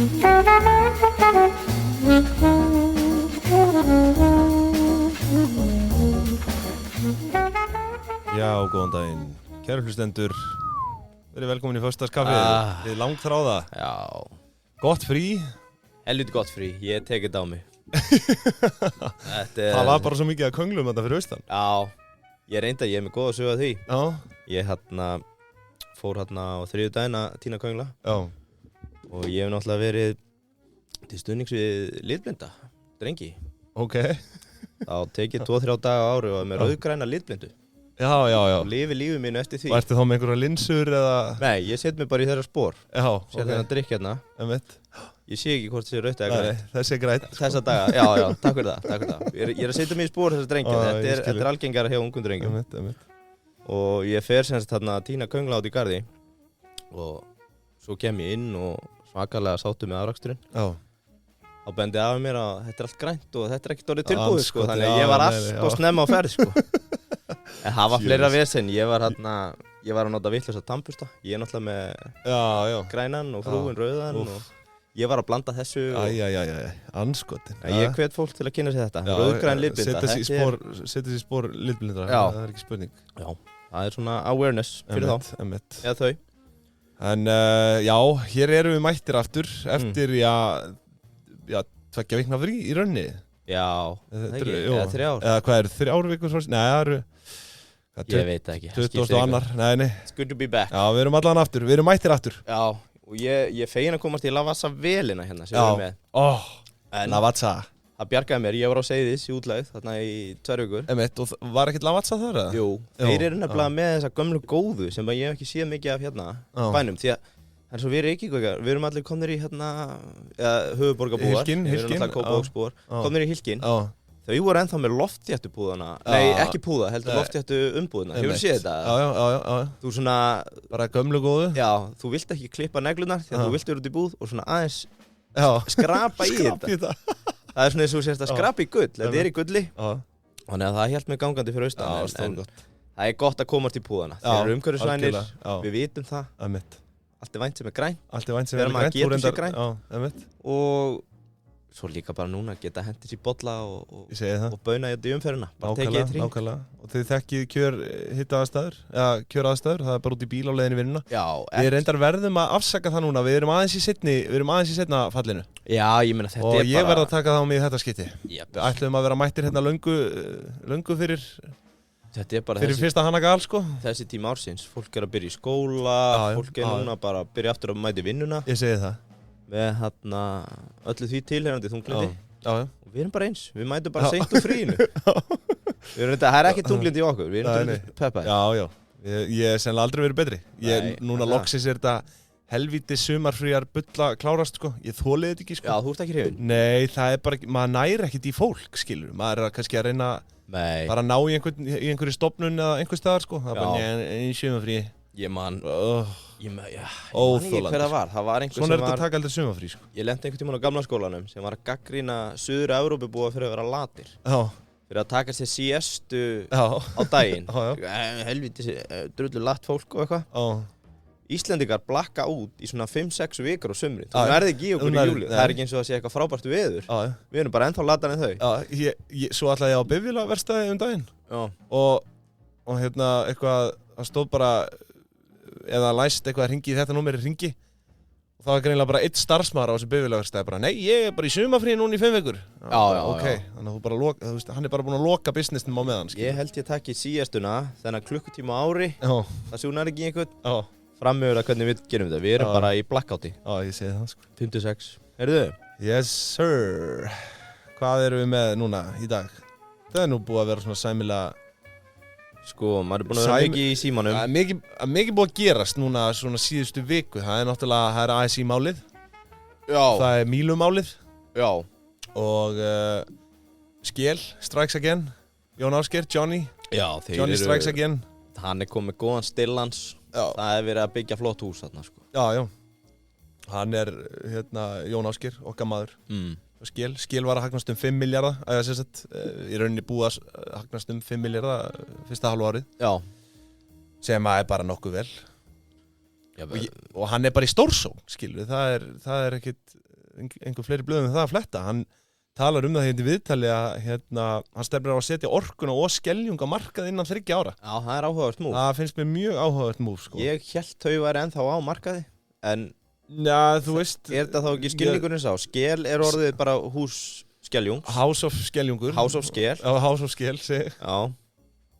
Já, góðan daginn. Kæru hlustendur, verið velkomin í föstudagskaffið. Við langþráða. Já. Gott frí. Helviti gott frí, ég tek þetta á mig. Það var bara svo mikið að könglum þetta fyrir austan. Já, ég er með góða sögu að því. Já. Ég fór á þriðjudaginn að tína köngla. Já. Og ég hef náttúrulega verið til stuðnings við litblinda, drengi. Ok. Þá tek ég 2-3 daga á ári og er með rauðgræna litblindu. Já. Og lifi lífið mínu eftir því. Og ertu þá með einhverja linsur eða? Nei, ég set mig bara í þeirra spór. Já, Sér þennan drykk hérna. Ég sé ekki hvort það sé rautt eða grænt. Þessi er grænt. Þessa daga, já, takk fyrir það. Ég er að setja mig í spór þessar drengja. Þetta er algengara hjá ungum drengjum. Og ég fer semst að tína köngla át í garði. Og svo kem ég inn og svakalega sáttu með afraksturinn. Já. Þá bendi af mér að þetta er allt grænt og þetta er ekkert orðið tilbúið, sko. Þannig að ég var allt og snemma á ferð, sko. En það var fleira vesen. Ég var að nota vitlausa tannbursta. Ég er náttúrulega með grænan og frúin rauðan og ég var að blanda þessu. Anskotin. Ég hvet fólk til að kynna sér þetta. Rauðgræn litblinda. Setja sér í spór litblindra. Það er ekki spurning. Já, það er svona awareness fyrir þá. Eða þau. En já, hér erum við mættir aftur eftir, 2 vikna frí í rauninni. Já, eða 3 ár. Eða hvað 3 vikur frá? Nei, það eru... Ég veit ekki. 22. Nei. It's good to be back. Já, við erum allan aftur. Við erum mættir aftur. Já, og ég fegin að komast í Lavazza velina hérna sem við erum með. Lavazza. Það bjargaði mér. Ég var á Seyðis í útlegð þarna í 2 vikur. Og var ekkert Lavazza þar, eða? Jú. Þeir eru nefnilega með þessa gömlu góðu sem ég hef ekki séð mikið af hérna bænum. Því að það er svo við Reykjavíkar, við erum allir komnir í höfuðborgarbúar. Hylkin. Komnir í Hylkin. Þau voru ennþá með loftþéttupúðana. Nei, ekki púða, heldur loftþéttu umbúðina. Hefur þú séð þetta? Já. Þú svona... Bara gömlu góðu? Já, þú vilt ekki klippa neglunar því að þú vilt vera út í búð og svona aðeins skrapa í þetta. Það er svona eins og þú sést að skrapa í gull. Þetta er í gulli. Þannig að það hélt mig gangandi fyrir austan. En það er gott að komast í púðana. Þeir eru umhverfisvænir, við vitum það. Allt er vænt sem er græn. Og svo líka bara núna geta hendis í bolla og bauna þetta í umferðina. Bara tekið í trín. Nákvæmlega. Og þið þekkið kjöraðstæður, það er bara út í bíl á leiðinni vinnuna. Já. Við reyndar verðum að afsaka það núna, við erum aðeins í seinna fallinu. Já, ég meina þetta er bara... Og ég verð að taka það á mig í þetta skipti. Við ætlum að vera mættir hérna löngu fyrir... Þetta er bara fyrir fyrsta hanagal, sko. Þessi tíma ársins. Fólk er að byrja í skóla, fólk er núna bara að byrja aftur að mæta í vinnuna. Ég segi það. Með öllu því tilheyrandi þunglindi. Já. Og við erum bara eins. Við mætum bara seint úr fríinu. Það er ekki þunglindi í okkur. Við erum peppaðir. Já. Ég hef sennilega aldrei verið betri. Núna loksins er þetta helvíti sumarfríar bulla klárast, sko. Ég þolið þetta ekki, sko. Já, þú ert ekki hrifinn. Nei, það er bara ekki, maður næri ekkert í fólk, skilur. Maður er kannski að reyna bara að ná í einhverju stofnun eða einhver staðar, sko. Það er bara í sumarfríi. Ég man ekki hver það var. Það var einhver sem var... Svona er þetta að taka aldrei sumarfrí, sko. Ég lenti einhvern tímann á gamla skólanum sem var að gagnrýna Suður-Evrópubúa fyrir að vera latir. Já. Fyrir að taka sér siestu á daginn. Helvíti, drullu lat fólk og eitthvað. Já. Íslendingar blakka út í svona 5-6 vikur á sumri. Þú nærði ekki í okkur í júli. Það er ekki eins og að sé eitthvað frábært veður. Við erum bara ennþá latar en þau. Svo ætlaði ég á bifvélaverkstæði daginn. Og eitthvað, það stóð bara, eða læst eitthvað að ringi í þetta númeri ringi. Og það var greinilega bara 1 starfsmaður á þessu bifvélaverkstæði bara, nei, ég er bara í sumarfríi núna í 5 vikur. Ok, þannig að þú bara hann er bara búinn að loka businessnum á meðan. Ég held ég taki síðastuna, þennan klukkutíma á ári. Það sé hún er ekki einhvern. Framöfur að hvernig við gerum þetta. Við erum bara í blackouti. Já, ég segi það, sko. 5-6. Heyrðu? Yes, sir. Hvað erum við með núna í dag? Það er nú búið að vera svona sæmilega... Sko, maður er búinn að vera mikið í símanum. Mikið búið að gerast núna svona síðustu viku. Það er náttúrulega, ASI-málið. Já. Það er Mílu-málið. Já. Og Skél, Strikes Again. Jón Ásgeir, Johnny. Já, Johnny Strikes Again. Hann er komið góðan stillans. Það er verið að byggja flott hús þarna, sko. Já. Hann er, Jón Ásgeir, okkar maður. Skél var að hagnast 5 milljarða, í rauninni búið að hagnast 5 milljarða fyrsta hálfu árið. Já. Sem er bara nokkuð vel. Og hann er bara í stórsókn, skilur. Það er ekkit, einhver fleiri blöðum en það að fletta. Hann talar um það hérna í viðtali að hann stefnir á að setja orkuna og skeljung á markað innan 3 ára. Já, það er áhugavert múf. Það finnst mér mjög áhugavert múf, sko. Ég hélt þau væri ennþá á markaði, en já, þú veist... Er þetta þá ekki skilningurinn sá? Skel er orðið bara hússkeljung. House of skeljungur. House of skel. Já, House of skel, segi. Já.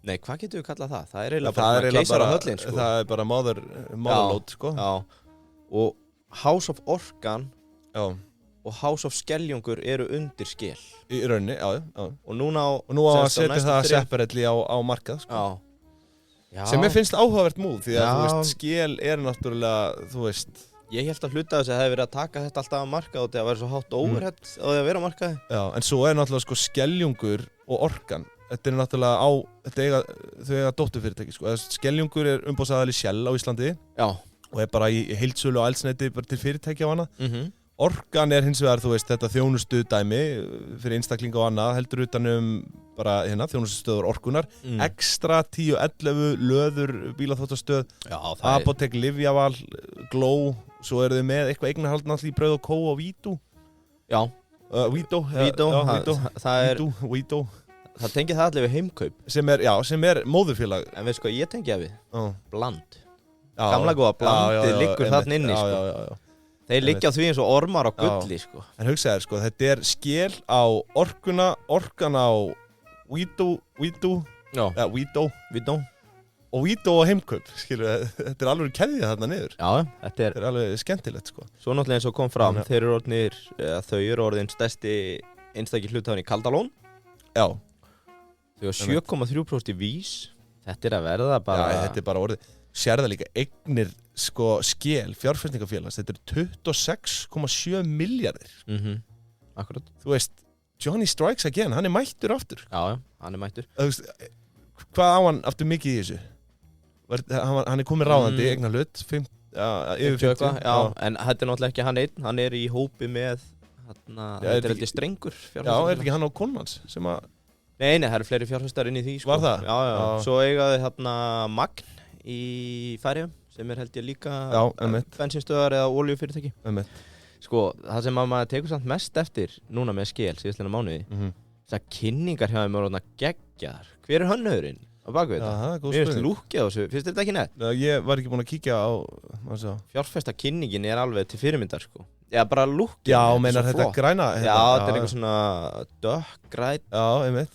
Nei, hvað getur við kallað það? Það er eiginlega bara keisara höllin, sko. Það er bara motherload, sko. Já, og House of Orkan já. Og House of Skeljungur eru undir skel. Í rauninni, já. Og nú á að setja það separately á markað, sko. Já. Sem ég finnst áhugavert múð, því að, þú veist, skel er náttúrulega, þú veist... Ég held að hluta þess að það hefði verið að taka þetta alltaf á markað og það væri svo hátt overhead á því að vera á markaði. Já, en svo er náttúrulega, sko, Skeljungur og Orkan. Þetta er náttúrulega þau eiga dótturfyrirtæki, sko. Skeljungur er umbóðsaðal í Shell á Íslandi. Já. Og er bara í heildsölu og eldsneyti bara til fyrirtæki á hana. Orkan er hins vegar, þú veist, þetta þjónustu dæmi fyrir einstaklinga og annað, heldur utanum bara þjónustustöður orkunar, Extra 10-11 löður bílaþvottastöð, Apotek, Livjaval, Glow, svo eru þau með eitthvað eignarhald náttúrulega í Brauð og Kó og Vító. Já. Vító. Það tengið það allir við Heimkaup. Sem er móðurfélag. En veist hvað ég tengið við? Bland. Gamla góða Blandið liggur þarna inni, sko. Já. Þeir liggja því eins og ormar á gulli, sko. En hugsaðu, sko, þetta er skel á orkuna, orkan á Vító. Ja, Vító. Og Vító á Heimkaup, skilur, þetta er alveg keðja þarna niður. Já, þetta er alveg skemmtilegt, sko. Svo náttúrulega eins og kom fram, þau eru orðin stærsti einstaki hluthafarinn í Kaldalón. Já. Þau eru 7,3% í Vís. Þetta er að verða bara... Já, þetta er bara orðið. Sérða líka eignir, sko, skel, fjárfestingafélags, þetta er 26,7 milljarðir. Akkurat. Þú veist, Johnny Strikes Again, hann er mættur aftur. Já, hann er mættur. Þú veist, hvað á hann aftur mikið í þessu? Hann er komið ráðandi, eignar hlut, yfir 50. Já, en þetta er náttúrulega ekki hann einn, hann er í hópi með, þetta er heldur Strengur. Já, er ekki hann á Konans sem að... Nei, það eru fleiri fjárfestar inn í því, sko. Var það? Já. Svo eigaði Magn í Færeyjum sem er held ég líka bensinstöðar eða olíufyrirtæki. Sko, það sem maður tekur samt mest eftir núna með skel síðastlega mánuði, þessar kynningar hjá þeim eru geggjaðar. Hver er hönnuðurinn á baku þetta? Það er góð spurning. Mér finnst lúkkið á þessu, finnst þetta ekki nett? Ég var ekki búinn að kíkja á... Fjárfesta kynningin er alveg til fyrirmyndar, sko. Já, bara lúkkið. Já, meinar þetta græna? Já, þetta er eitthvað svona dökkgræn. Já,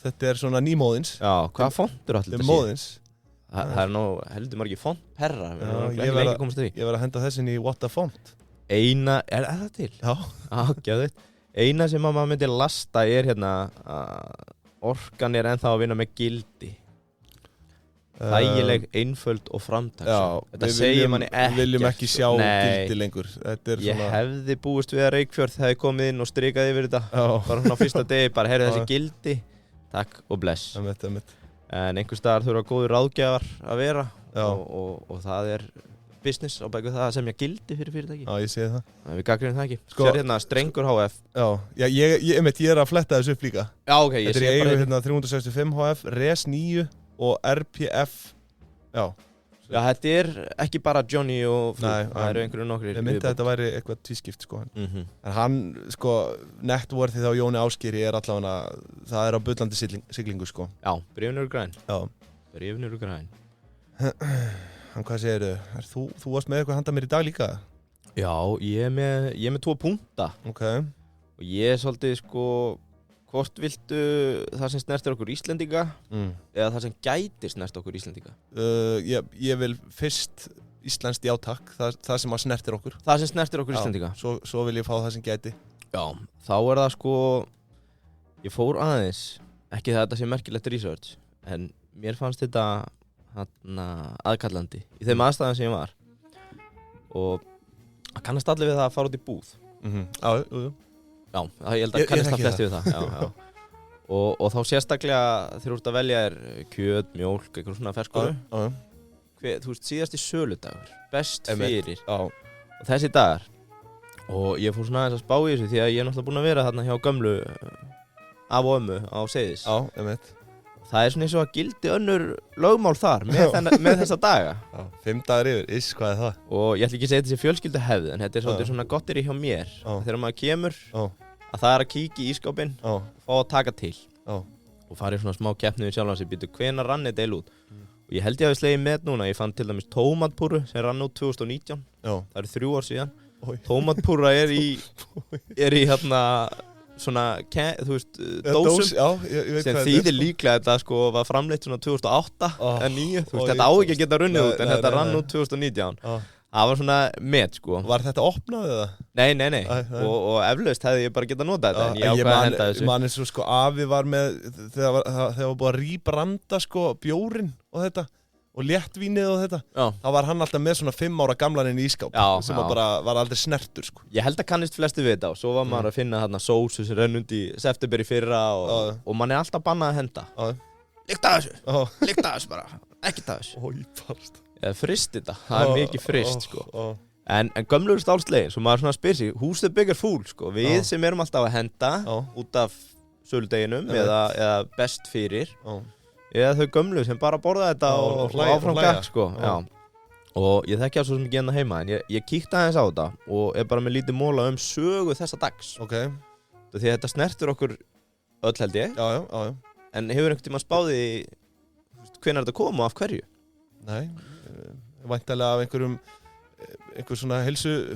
þetta er svona nýmóðins. Já, hvaða fontur allir þetta sé? Það er nú heldur margir fontperra. Ég verð að henda þessin í What a Font. Eina, er það til? Já, gæðið. Eina sem maður myndi lasta er orkan er ennþá að vinna með gildi. Þægileg, einföld og framtaks. Þetta segir manni ekkert. Við viljum ekki sjá gildi lengur. Ég hefði búist við að Reykjörð hefði komið inn og strikaði yfir þetta. Bara svona á fyrsta degi, bara heyrðu þessi gildi. Takk og bless. En einhvers staðar þurfa góður ráðgjafar að vera og það er business á bæku það að semja gildi fyrir fyrirtæki. Já, ég segi það. Við gagnrýnum það ekki. Sér hérna Strengur HF. Já, ég er að fletta þessu upp líka. Já, ok, ég sé bara... Þetta er í eigu 365 HF, Res 9 og RPF. Já, þetta er ekki bara Johnny og Flú. Það eru einhverju nokkri. Ég myndi að þetta væri eitthvað tvískipt, sko. En hann, sko, networthið á Jóni Ásgeiri er allavega, það er á bullandi siglingu, sko. Já, bréfin eru græn. Já. Bréfin eru græn. Hvað segirðu? Þú varst með eitthvað handa mér í dag líka? Já, ég er með 2 punkta. Ok. Og ég er svolítið, sko, hvort viltu það sem snertir okkur Íslendinga eða það sem gæti snert okkur Íslendinga? Ég vil fyrst íslenskt játakk, það sem snertir okkur. Það sem snertir okkur Íslendinga? Svo vil ég fá það sem gæti. Já, þá er það, sko, ég fór aðeins, ekki það þetta sé merkilegt research, en mér fannst þetta aðkallandi í þeim aðstæðum sem ég var og það kannast allir við það að fara út í búð. Já, ég held að kannast það flesti við það. Og þá sérstaklega þegar þú ert að velja kjöt, mjólk, eitthvað svona ferskóru. Þú veist, síðasti söludagur, best fyrir og þessi dagar. Og ég fór svona aðeins að spá í þessu því að ég er náttúrulega búinn að vera þarna hjá gömlu af og ömmu á Seyðis. það svona eins og að gildi önnur lögmál þar með þessa daga. Já, 5 dagar yfir, hvað er það? Og ég ætla ekki að segja þessi fjölskylduhefð, en þetta svolítið svona gottir hjá mér. Þegar maður kemur, að það að kíkja í ísskápinn og fá að taka til. Og fara í svona smá keppni við sjálfan sig, býtu hvenær rann þetta út. Og ég held ég hafi slegið með núna, ég fann til dæmis tómatpúru sem rann út 2019. Það eru 3 ár síðan. Tómatpúra er í hérna svona, þú veist, dósum sem þýðir líklega þetta sko var framleitt svona 2008 en 9, þú veist, þetta á ekki að geta runnið út en þetta rann út 2019. Það var svona met sko. Var þetta opnað eða? Nei. Og eflaust hefði ég bara getað notað þetta en ég ákvað að henda þessu. Ég man eins og sko afi var með, þegar var búið að rýbranda sko bjórin og þetta og léttvínið og þetta, þá var hann alltaf með svona 5 ára gamlaninn í ískáp sem bara var aldrei snertur sko. Ég held að kannist flesti við þetta og svo var maður að finna þarna sósu sem renn í september í fyrra og mann er alltaf bannað að henda. Lykta þessu bara, ekkert að þessu. Eða frist þetta, það mikið frist sko. En gömlugur stálslegin, svo maður svona spyr sig, who's the bigger fool sko, við sem erum alltaf að henda út af söludeginum eða best fyrir. Eða þau gömlu sem bara borða þetta og áfram gakk sko. Og ég þekki svo sem ekki hérna heima en ég kíkti aðeins á þetta og er bara með lítið móla sögu þessa dags. Því að þetta snertur okkur öll held ég. En hefur einhvern tímann spáði hvenær þetta kom og af hverju? Nei, væntanlega af einhver svona heilsu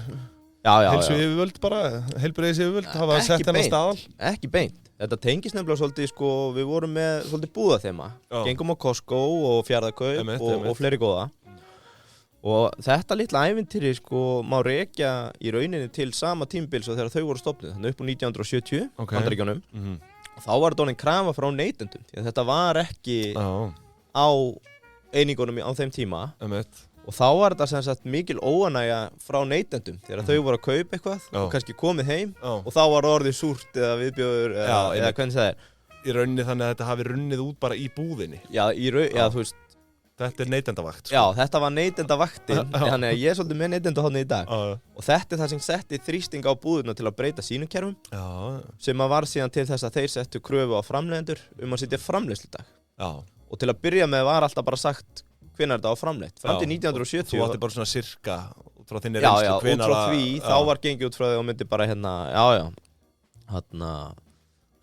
yfirvöld bara, heilbrigðis yfirvöld hafa sett hennar staðal. Ekki beint. Þetta tengist nefnilega svolítið sko, við vorum með svolítið búðaþema. Gengum á Costco og Fjarðarkaup og fleiri góða. Og þetta litla ævintýri sko má rekja í rauninni til sama tímabils og þegar þau voru stofnuð, þannig upp á 1970, Bandaríkjunum. Og þá var þetta orðin krafa frá neytendum, því að þetta var ekki á einingunum á þeim tíma. Og þá var þetta sem sagt mikil óánægja frá neytendum þegar þau voru að kaupa eitthvað og kannski komið heim og þá var orðið súrt eða viðbjóður eða hvernig það er. Í rauninni þannig að þetta hafi runnið út bara í búðinni. Já, þú veist. Þetta er neytendavakt. Já, þetta var neytendavaktin, þannig að ég er svolítið með neytendahodni í dag. Og þetta er það sem setti þrýsting á búðina til að breyta sínum kerfum sem var síðan til þess að þeir settu kröfu á framleiðendur að setja framleiðsludag. Og til að byrja með var alltaf bara sagt hvenær þetta á framleitt. Fram til 1970. Þú átti bara svona sirka út frá þinni reynslu. Já, út frá því, þá var gengið út frá því og myndi bara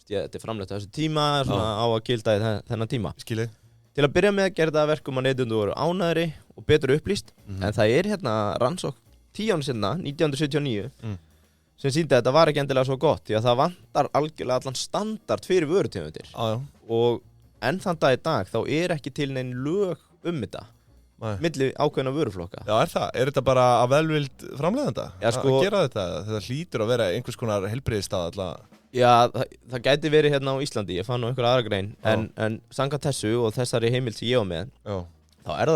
þetta er framleitt á þessu tíma, svona á að gilda í þennan tíma. Skilið. Til að byrja með gerði það verkum að neytendur voru ánægðari og betur upplýst, en það er rannsókn 10 ára seinna, 1979, sem sýndi að þetta var ekki endilega svo gott, því að það vantar algjörlega allan standard fyrir vörutegundir. Og enn þann dag í dag þá er ekki til nein lög þetta milli ákveðna vöruflokka. Já, er það? Er þetta bara að velvild framleiðanda að gera þetta? Þetta hlýtur að vera einhvers konar heilbrigðisstað alltaf. Já, það gæti verið hérna á Íslandi, ég fann á einhverja aðra grein, en samkvæmt þessu og þessari heimild sem ég var með, þá er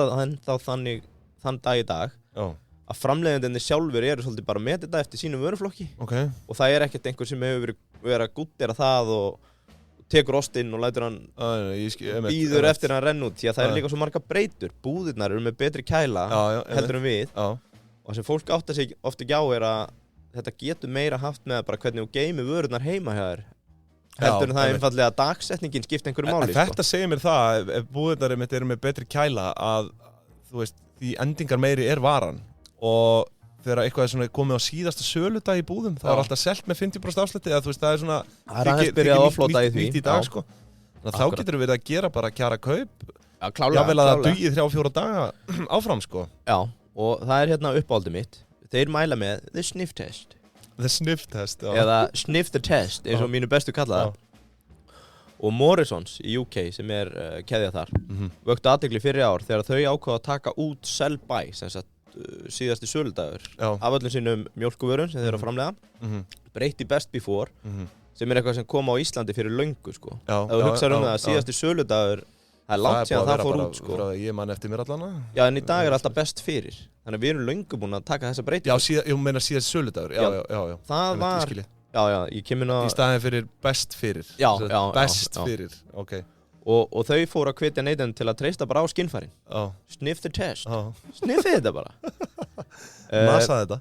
það þannig þann dag í dag að framleiðandinn sjálfur eru svolítið bara með þetta eftir sínum vöruflokki og það er ekkert einhver sem hefur verið að gúddera það og tekur ostinn og lætur hann býður eftir hann renn út því að það er líka svo marga breytur. Búðirnar eru með betri kæla heldur en við og það sem fólk áttar sig ofta ekki á er að þetta getur meira haft með bara hvernig þú geymir vörurnar heima hjá þér heldur en það einfaldlega að dagsetningin skipta einhverju máli. Þetta segir mér það, ef búðirnar eru með betri kæla að þú veist, því endingar meiri er varan og þegar eitthvað er svona komið á síðasta söludag í búðum, það er alltaf selt með 50% afslætti eða þú veist, það er svona nýtt í dag sko. Þannig að þá getur við verið að gera bara kjara kaup, jável að það dugi 3-4 daga áfram sko. Já, og það er hérna uppáhaldið mitt. Þeir mæla með the sniff test. The sniff test, já. Eða sniff the test, eins og mínu bestu kalla það. Og Morrisons í UK, sem er keðja þar, vöktu athygli fyrir ár þegar þau ákváðu að taka út sell by, sem sagt síðasti söludagur af öllum sínum mjólkurvörum sem þeir eru að framleiða, breytti best before, sem er eitthvað sem kom á Íslandi fyrir löngu sko. Ef þú hugsaður það að síðasti söludagur, það er langt síðan það fór út sko. Ég man eftir mér allana. Já, en í dag er alltaf best fyrir. Þannig að við erum löngu búin að taka þessa breytingu. Já, ég meina síðasti söludagur. Já. Það var, ég kem inn á í staðinn fyrir best fyrir. Já. Best fyrir, ok. Og þau fóru að hvetja neytendur til að treysta bara á skinnfærin. Sniff the test. Sniffið þetta bara. Masaði þetta.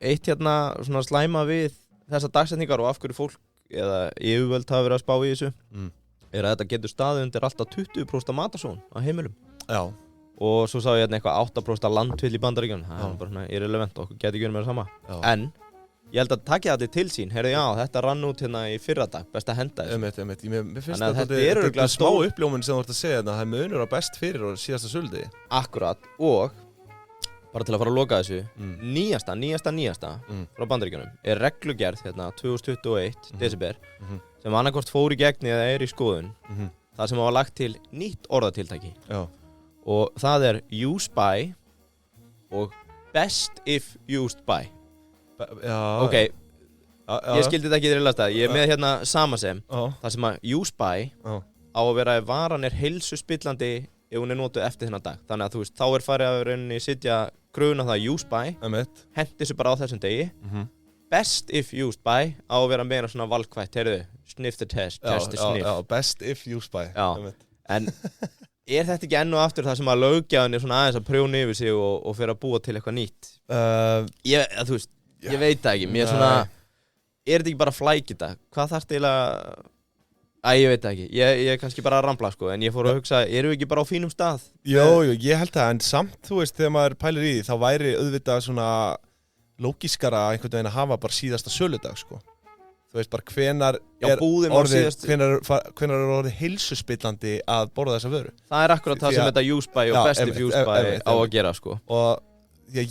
Eitt hérna svona slæma við þessar dagsetningar og af hverju fólk eða yfirvöld hafa verið að spá í þessu að þetta getur staðið undir alltaf 20% matarsón á heimilum. Já. Og svo sá ég hérna eitthvað 8% landvill í Bandaríkjunum. Það bara svona irrelevant, okkur geti ekki verið með það sama. Já. En ég held að taki allir til sín. Heyrðu, já, þetta rann út hérna í fyrradag, best að henda þessu. Mér finnst þetta smá uppljómun sem þú ert að segja þetta. Það munur á best fyrir og síðasta söluldegi. Akkurat, og bara til að fara að loka þessu, nýjasta frá Bandaríkjunum reglugerð hérna 2021, desember, sem annarkvort fór í gegn eða í skoðun, það sem var lagt til nýtt orðatiltæki. Já. Og það use by og best if used by. Já. Ok, ég skildi þetta ekki þér ég með hérna samasem, það sem að use by á að vera ef varan heilsuspillandi ef hún notuð eftir þennan dag. Þannig að þú veist, þá farið að rauninni sitja kröfuna það use by, hendi þessu bara á þessum degi. Best if used by á að vera meira svona valkvætt, heyrðu, sniff the test, test the sniff. Já, best if used by. Já, en þetta ekki enn og aftur það sem að löggjafinn svona aðeins að prjóna yfir sig og fyrir að búa til eitthvað nýtt? Þú veist, ég veit það ekki, mér svona, þetta ekki bara flækita? Hvað þarf til að... ég veit það ekki, ég kannski bara að rambla sko, en ég fór að hugsa, erum við ekki bara á fínum stað? Jó, ég held það, en samt, þú veist, þegar maður pælir í því, þá væri auðvitað svona lógískara einhvern veginn að hafa bara síðasta söludag, sko. Þú veist, bara hvenar er orðið heilsuspillandi að borða þessa vöru. Það akkurat það sem þetta use by og best if used by á að gera, sko. Og því að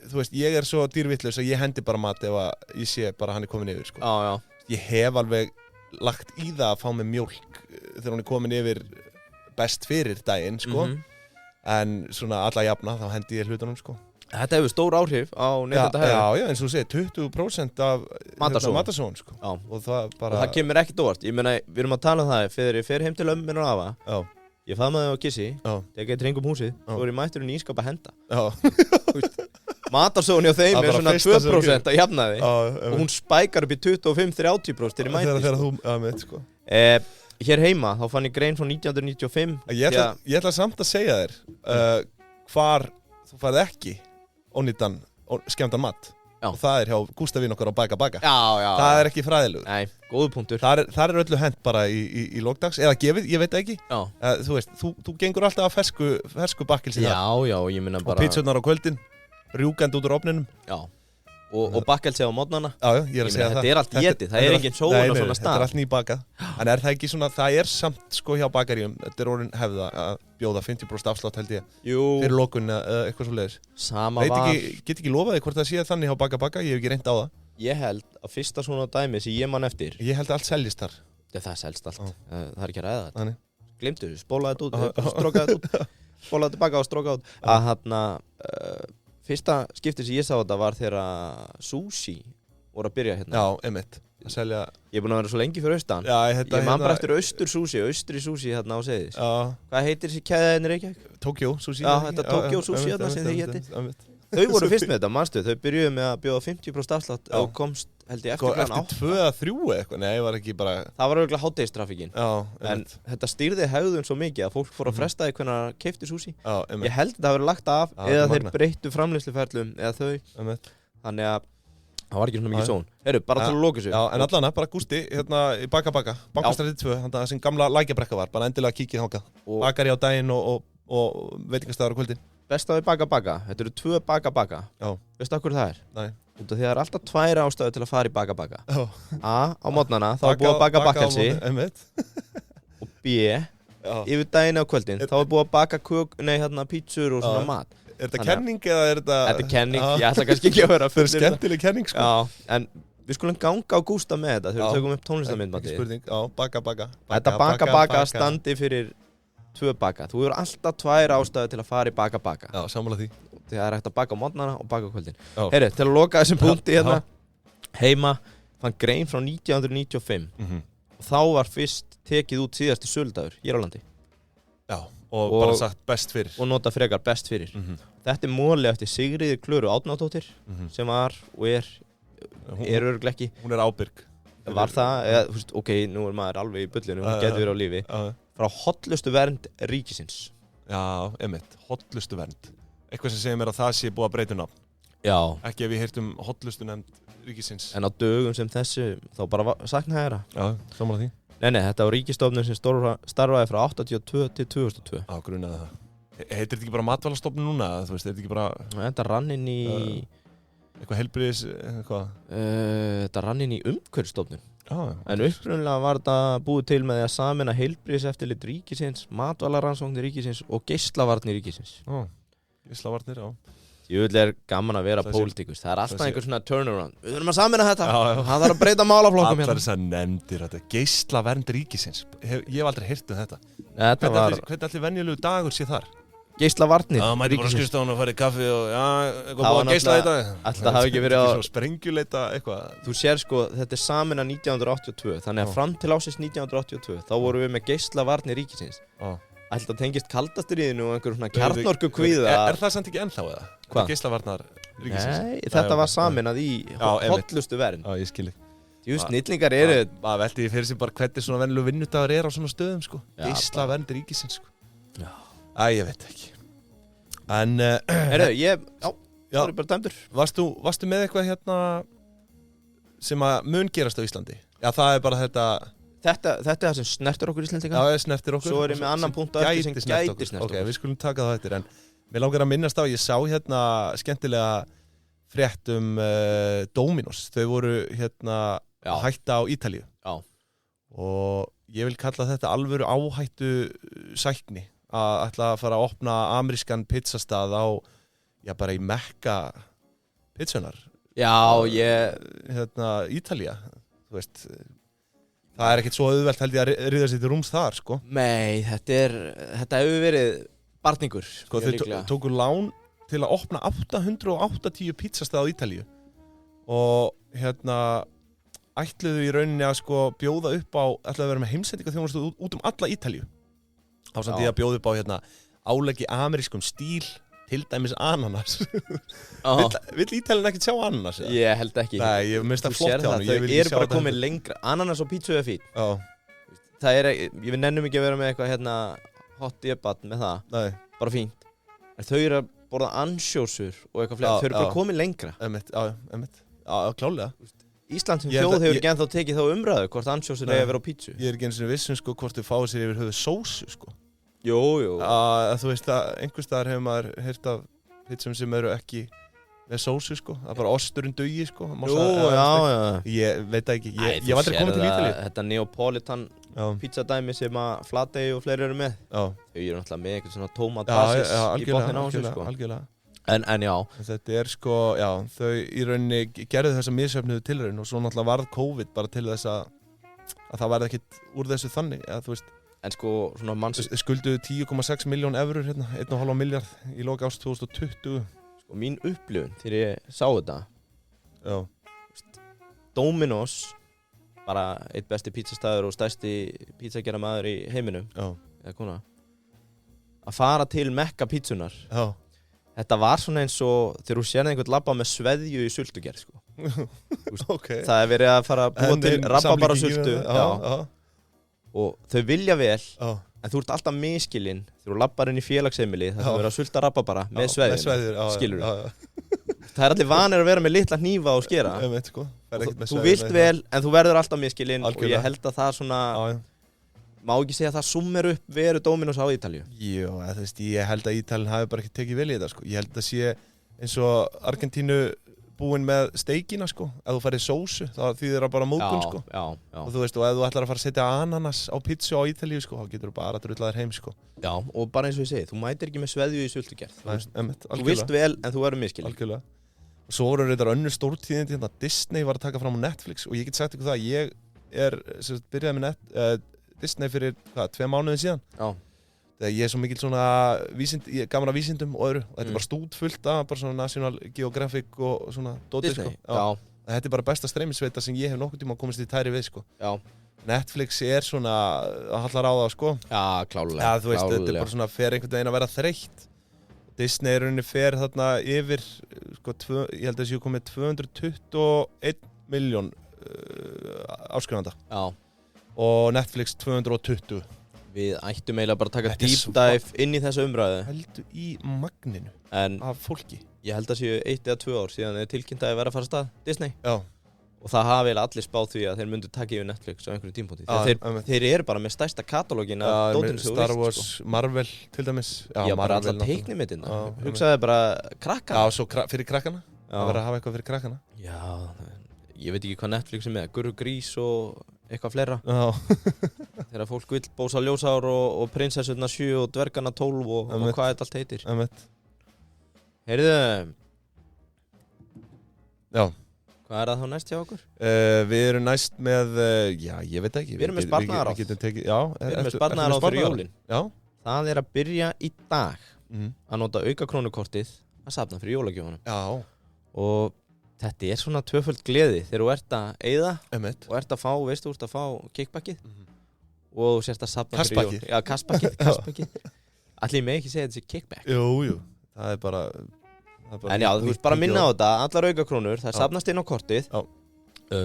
þú veist, ég svo dýrvitlaus að ég hendi bara mat ef að ég sé bara hann komin yfir, sko. Já. Ég hef alveg lagt í það að fá mig mjólk þegar hún komin yfir best fyrir daginn, sko. En svona alla jafna, þá hendi ég hlutunum, sko. Þetta hefur stór áhrif á neytendahegðun. Já, eins og þú segir, 20% af matarsón, sko. Já. Og það kemur ekkert óvart. Ég meina, við erum að tala um það, þegar ég fer heim til ömmu og afa. Já. Ég faðmaði á Gissi, þegar ég hringum húsið, svo ég mættur í ískap að henda. Já. Matarsóni á þeim svona 2% að jafnaði og hún spækar upp í 25-30% þegar ég mætti. Þegar þú mitt, sko. Hér heima, þá fann ég grein frá 1995. Ég ætla samt að segja þér hvar þú færð ekki ónýtan, skemmtan mat. Og það hjá Gústafín okkar á Baka Baka. Já. Það ekki fræðilegur. Nei, góður punktur. Það öllu hent bara í lókdags, eða gefið, ég veit ekki. Já. Þú veist, þú gengur alltaf að fersku bakkilsi þar. Já, ég minna bara... Og pítsurnar á kvöldin, rjúkandi út úr ofninum. Já. Og bakkelsi á mótnana. Já, ég að segja það. Þetta allt getið, það engin sóun á svona stað. Þetta allt nýbakað. En það ekki svona, það samt sko hjá bakaríum, þetta orðin hefða að bjóða 50% afslátt held ég. Jú. Fyrir lokun eða eitthvað svo leiðis. Sama var. Get ekki lofaði hvort það sé þannig hjá Baka Baka, ég hef ekki reynt á það. Ég held að fyrsta svona dæmi sem ég man eftir. Ég held að allt seljist þar. Það selst allt. Það ekki að ræða þetta. Gleymdu, spólaði þetta út, strókaði þetta út. Spólaði tilbaka og strókaði út. Að þarna fyrsta skipti sem ég sá þetta var þegar Sushi voru að byrja hérna. Já, einmitt. Að selja... Ég búinn að vera svo lengi fyrir austan. Já, ég man bara eftir Austri Sushi hérna á Seyðis. Já. Hvað heitir þessi keðja hérna í Reykjavík? Tokyo Sushi. Já, þetta Tokyo Sushi hérna sem þið héti. Þau voru fyrst með þetta, manstu. Þau byrjuðu með að bjóða 50% afslátt og komst, held ég, eftir 8. Eftir 2-3 eitthvað? Nei, var ekki bara... Það var örugglega hádegis-trafikkinn. Já, en þetta stýrði hegðun svo mikið að fólk fór að fresta því hvenær keypti sushi. Já, einmitt. Ég held þetta hafi verið lagt af eða þeir breyttu framleiðsluferlum eða þau. Einmitt. Þannig að það var ekki svona mikið són. Heyrðu, bara til að loka þessu. Já, en allan bara Gústi, hérna í Baka Baka, Bankastræti 2, það sem gamla lækjabrekka var, bara endilega kíkið þangað. Bakari á daginn og veitingastæðar á kvöldin. Besta við Baka Baka, þetta eru 2 Baka Baka. Já. Veistu af hverju það er? Nei. Út af því það er alltaf 2 ástæður til að fara í Baka Baka. Já. A, á mótnana, þá er búið að baka bakkelsi. Og B, yfir daginn á kvöldin, þá er búið að baka pítsur og svona mat. Er þetta kenning eða er þetta... Þetta kenning, ég ætla kannski ekki að vera fyrir þetta. Þetta skemmtileg kenning, sko. Já, en við skulum ganga á Gústa með þetta þegar við tökum upp tónlistarmyndbandið. Ekki spurning, já, Baka Baka. Þetta Baka Baka standi fyrir 2 baka. Þú hefur alltaf 2 ástæður til að fara í Baka Baka. Já, sammála því. Það er hægt að baka á morgnana og baka á kvöldin. Heyrðu, til að loka þessum punkti hérna, heima fann grein frá 1995. Og þá var fyrst tekið út síðasti söludagur hér á landi. Já, og bara sagt best fyrir. Og nota frekar best fyrir. Þetta móli eftir Sigríði Klöru Árnadóttir sem var og er örugglega ekki. Hún ábyrg. Var það, eða, þú veist, ok, nú maður alveg í bullinu, hún getur verið á lífi. Frá hollustu vernd ríkisins. Já, einmitt, hollustu vernd. Eitthvað sem segir mér að það sé búið að breyta nafn. Já. Ekki ef við heyrtum hollustu nefnd ríkisins. En á dögum sem þessu, þá bara saknaði þeirra. Já, sammála því. Nei, þetta var ríkisstofnun sem starfaði frá 82 til 2002. Á, grunaði það. Heitir þetta ekki bara matvælastofnun núna? Þú veist, þetta ekki bara... Þetta rann inn í... Eitthvað heilbrigðis, eitthvað? Þetta rann inn í umhverfisstofnun. En Okay. upprunalega var þetta búið til með því að sameina heilbrigðiseftirlit ríkisins, matvælarannsóknir ríkisins og geislavarnir ríkisins. Geislavarnir, já. Ég vil gamman að vera pólitíkus. Það alltaf einhver svona turnaround. Við þurfum að sameina þetta. Það þarf að breyta málaflokkum hérna. Allar þess að nefndir þetta. Geislavernd ríkisins. Ég hef aldrei heyrt þetta. Hvernig allir venjulegu dagur sé þar? Geislavarnir ríkisins. Já, mæti bara skrifstofan og farið kaffi og eitthvað búið að geisla þetta. Það hafi ekki verið á... Sprengjuleita eitthvað. Þú sér þetta sameina 1982. Þannig að fram til ásins 1982 þá vorum við með geislavarnir ríkisins. Alltaf tengist kaldastríðinu og einhver svona kjarnorku kvíða. Er það samt ekki ennþá eða? Hvað? Geislavarnar ríkisins? Nei, þetta var saminað í hollustu vernd. Já, ég skil ekki. Jú, snillingar eru... Það velti ég fyrir sig bara hvernig svona venjulegur vinnudagur á svona stöðum, sko. Geislavernd ríkisins, sko. Já. Ég veit ekki. En... það er bara dæmdur. Varstu með eitthvað hérna sem að mun gerast á Íslandi? Já, það er bara þetta... Þetta er það sem snertir okkur Íslendinga. Já, snertir okkur. Svo er ég með annan punkt á eftir sem gæti snert okkur. Ok, við skulum taka það eftir, en mér langar að minnast á, ég sá hérna skemmtilega frétt Dominos. Þau voru hérna að hætta á Ítalíu. Já. Og ég vil kalla þetta alvöru áhættu sækni að ætla að fara að opna amerískan pizzastað á, bara í Mekka pizzunar. Já, hérna, Ítalía, þú veist... Það er ekkert svo auðvelt held ég að ríða sér til rúms þar, sko. Nei, þetta hefur verið barningur. Sko, þau tóku lán til að opna 880 pizzastað á Ítalíu. Og hérna ætluðu í rauninni að sko bjóða upp á, ætlaðu að vera með heimsendingaþjónustu út alla Ítalíu. Ásamt því að bjóða upp á hérna áleggi amerískum stíl, til dæmis ananas. Vill Ítalinn ekkert sjá ananas? Ég held ekki. Nei, ég minnst það flott hjá hann. Þau eru bara komið lengra. Ananas og pítsu er fín. Það er, við nennum ekki að vera með eitthvað hérna hot debat með það. Nei. Bara fínt. En þau eru að borða ansjósur og eitthvað fleira. Þau eru bara komið lengra. Já, klálega. Ísland sem þjóð hefur ekki ennþá tekið þá umræðu hvort ansjósur eiga að vera á pítsu. Ég er ekki eins og vissum sko hvort þau fáið sér yfir höfuð sósu sko. Jú. Þú veist að einhvers staðar hefur maður heyrt af pizzum sem eru ekki með sósu sko. Það er bara osturinn dugi sko. Já. Ég veit ekki. Ég hef aldrei komið til Ítalíu. Þetta Neapolitan pizzadæmi sem að Flatey og fleiri eru með. Já. Þau eru náttúrulega með eitthvað svona tómatbasis í botninn á þessu sko. Algjörlega. En já. Þetta er sko, þau í rauninni gerðu þessa misjöfnuðu tilraun og svo náttúrulega varð COVID bara til þess að það varð ekkit úr þessu þannig, þú veist. En sko, svona skulduðu 10,6 miljón eurur hérna, 1,5 miljard í lok árs 2020. Sko, mín upplifun þegar ég sá þetta. Já. Dominos, bara eitt besti pizzastæður og stærsti pizzagerðamaður í heiminum. Já. Eða kona. Að fara til Mekka pizzunar. Já. Þetta var svona eins og þegar þú sér einhvern labba með sveðju í sultugerð sko. Okay. Það er verið að fara að búa til rabarbara sultu. Og þau vilja vel, en þú ert alltaf miskilinn þegar þú labbar inn í félagsheimili þar sem verið að sulta rabarbara með sveðjuna, skilur þú. Það er allir vanir að vera með litla hnífa og skera. Sko. Þú vilt vel, en þú verður alltaf miskilinn og ég held að það svona... Má ekki segja að það summir upp veru Dominos á Ítalíu? Jú, þú veist, ég held að Ítalinn hafi bara ekki tekið vel í þetta, sko. Ég held að sé eins og Argentínu búin með steikina, sko. Ef þú færið sósu, þá þýðir það bara móðgun, sko. Já. Og þú veist, og ef þú ætlar að fara að setja ananas á pizzu á Ítalíu, sko, þá getur þú bara að drulla þér heim, sko. Já, og bara eins og ég segi, þú mætir ekki með sveðju í sultugerð. Þú vilt vel, en þú verður miskilinn. Algjörlega. Og svo voru reyndar önnur stórtíðindi, hérna Disney var að taka fram á Netflix og ég get sagt ykkur það, ég byrjaði með Disney fyrir, 2 mánuði síðan. Já. Þegar ég er svo mikil svona gaman að vísindum og öðru og þetta er bara stútfullt af bara svona National Geographic og svona dótið, sko. Já. Þetta er bara besta streymisveita sem ég hef nokkuð tíma komist í tæri við, sko. Já. Netflix er svona að hallar á það, sko. Já, klálega. Já, þú veist, þetta er bara svona fer einhvern veginn að vera þreytt. Disney er rauninni fer þarna yfir, sko, ég held að þessi komið 221 miljón áskrifanda. Já. Og Netflix 220. Við ættum eiginlega bara að taka deep dive inn í þessa umræðu. Heldur í magninu af fólki. Ég held að séu 1 eða 2 ár síðan er tilkynnt að vera að fara af stað Disney. Já. og það hafi allir spáð því að þeir myndu taka yfir Netflix á einhverju tímpúnti þeir eru bara með stærsta katalógin af dótinu sem þú veist Star Wars, Marvel til dæmis bara alla teiknimyndina hugsaði bara krakkana svo fyrir krakkana það verður að hafa eitthvað fyrir krakkana ég veit ekki hvað Netflix er með Gurru Grís og eitthvað fleira þegar fólk vill Bósa ljósár og prinsessuna 7 og dvergana 12 og hvað þetta allt heitir heyrðu já hvað er það þá næst hjá okkur? Við erum næst með, ég veit ekki. Við erum með sparnaðaráð. Við erum með sparnaðaráð fyrir jólin. Já. Það er að byrja í dag að nota aukakrónukortið að safna fyrir jólagjöfunum. Já. Og þetta er svona tvöföld gleði þegar þú ert að eyða og ert að fá, veistu, þú ert að fá kickbackið og þú sérst að safna fyrir jól. Já, kassbackið. Allir með ekki segja þetta sé kickback. Jú. Það er bara... En já, þú veist bara að minna á þetta, allar aukakrónur, það safnast inn á kortið.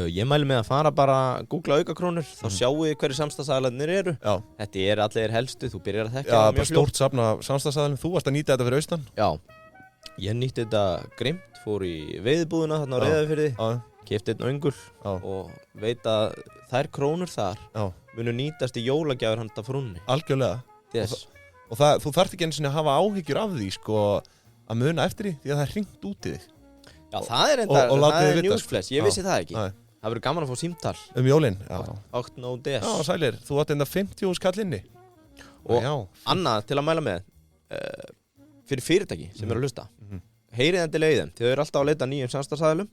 Ég mæli með að fara bara að googla aukakrónur, þá sjáu þið hverju samstagsaðalarnir eru. Já. Þetta er allir helstu, þú byrjar að þekka það mjög fljótt. Já, bara stórt safn af samstagsaðalum, þú varst að nýta þetta fyrir austan. Já, ég nýtti þetta grimt, fór í veiðbúðina þarna á Reyðarfirði, keypti einn öngul og veit að þær krónur þar munu nýtast í jólagjafir handa frúnni. Algjörlega. Yes. Og þú þarft ekki einu sinni að hafa áhyggjur af því, sko, að muna eftir því að það er hringt út í þig. Já, það er enda, það er newsflash, ég vissi það ekki. Það verður gaman að fá símtal. Jólin, já. 8 no des. Já, sælir, þú átt enda 50 skall inni. Og annað til að mæla með, fyrir fyrirtæki sem eru að hlusta, heyrið endilega í þeim, þau eru alltaf að leita nýjum samstarfsaðilum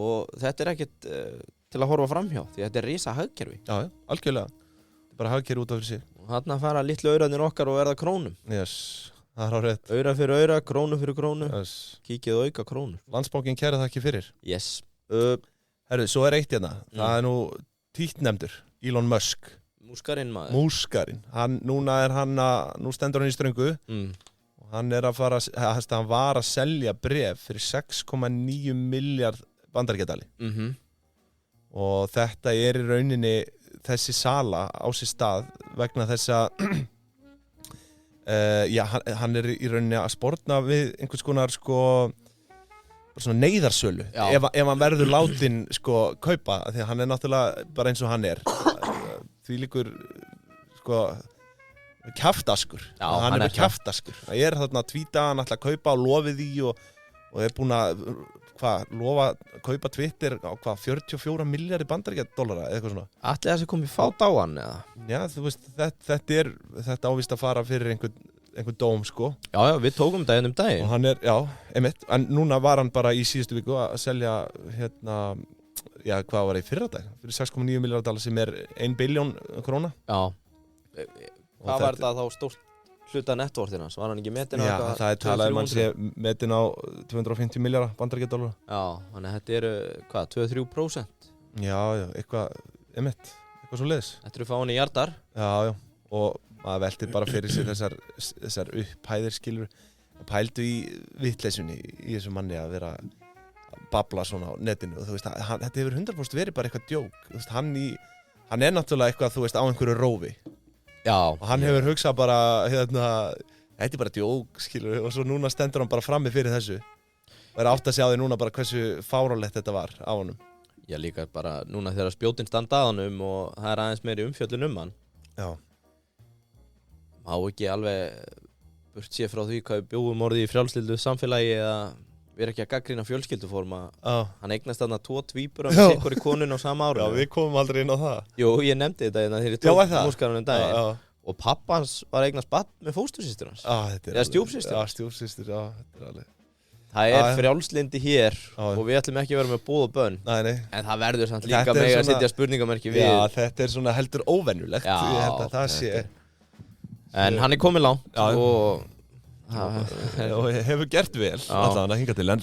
og þetta er ekkert til að horfa framhjá, því þetta er risa hagkerfi. Já, algjörlega. Þetta er bara hagkerfi út af fyrir sig. Og þarna fara litlu aurarnir okkar og verða krónum. Yes. Það er á rétt. Aura fyrir aura, krónu fyrir krónu. Yes. Kíkið auka krónu. Landsbankinn kæra það ekki fyrir. Yes. Herru, svo er eitt hérna. Það er nú títtnefndur, Elon Musk. Múskarinn maður. Múskarinn. Nú stendur hann í ströngu. Og hann er að fara, hann var að selja bréf fyrir 6,9 miljard bandaríkjadali. Og þetta er í rauninni þessi sala á sér stað vegna þess að hann er í rauninni að sportna við einhvers konar sko svona neyðarsölu ef hann verður látin sko kaupa því að hann er náttúrulega bara eins og hann er því líkur sko kjaftaskur hann er kjaftaskur það er þarna að tvíta hann ætla að kaupa og lofi því og er búin að lofa að kaupa Twitter á 44 miljardi bandaríkjadollara eða eitthvað svona. Ætli það sé komið fát á hann eða? Já, þú veist, þetta ávist að fara fyrir einhvern dóm, sko. Já, við tókum þetta einum daginn. Og hann er, einmitt, en núna var hann bara í síðustu viku að selja, hvað var það í fyrradag? Fyrir 6,9 miljardar dollara sem er 1 billjón króna. Já. Hvað var þetta þá stórt? Hluta netvortina, svo var hann ekki metin á eitthvað. Já, það er talað hann sé metin á 250 miljardar bandaríkjadollara. Já, þannig að þetta eru, 2-3%? Já, eitthvað, eitthvað svo leiðis. Þetta eru fáinni hjartar. Já, og maður veltir bara fyrir sig þessar upphæðir skilur. Pældu í vitleysunni í þessum manni að vera að babla svona á netinu. Og þú veist, þetta hefur 100% verið bara eitthvað djók. Þú veist, hann er náttúrulega eitthvað, þú veist, á einhverju rófi. Já, og hann hefur hugsað bara, þetta er bara djók, skilur, og svo núna stendur hann bara frammi fyrir þessu og er átt að segja á því núna bara hversu fáránlegt þetta var á honum. Já, líka bara núna þegar spjótin standa að honum og það er aðeins meiri umfjöllun hann. Já. Má ekki alveg burt séð frá því hvað við bjóðum orðið í frjálslyndu samfélagi eða við erum ekki að gagnrýna fjölskylduforma. Hann eignast þarna 2 tvíburum með sikkur í konun á sama árinu. Já, við komum aldrei inn á það. Jú, ég nefndi þetta þegar ég tók múskarunum daginn. Og pappa hans var eignast barn með fóstursystur hans. Eða stjúpsystur. Já, stjúpsystur, þetta er alveg. Það er frjálslyndi hér og við ætlum ekki að vera með búð og bönn. Nei. En það verður samt líka með að setja spurningamerki við. Já, þetta er svona heldur óvenjulegt. Ég held að það sé. En hann er komið langt og hefur gert vel allan að hinga til, en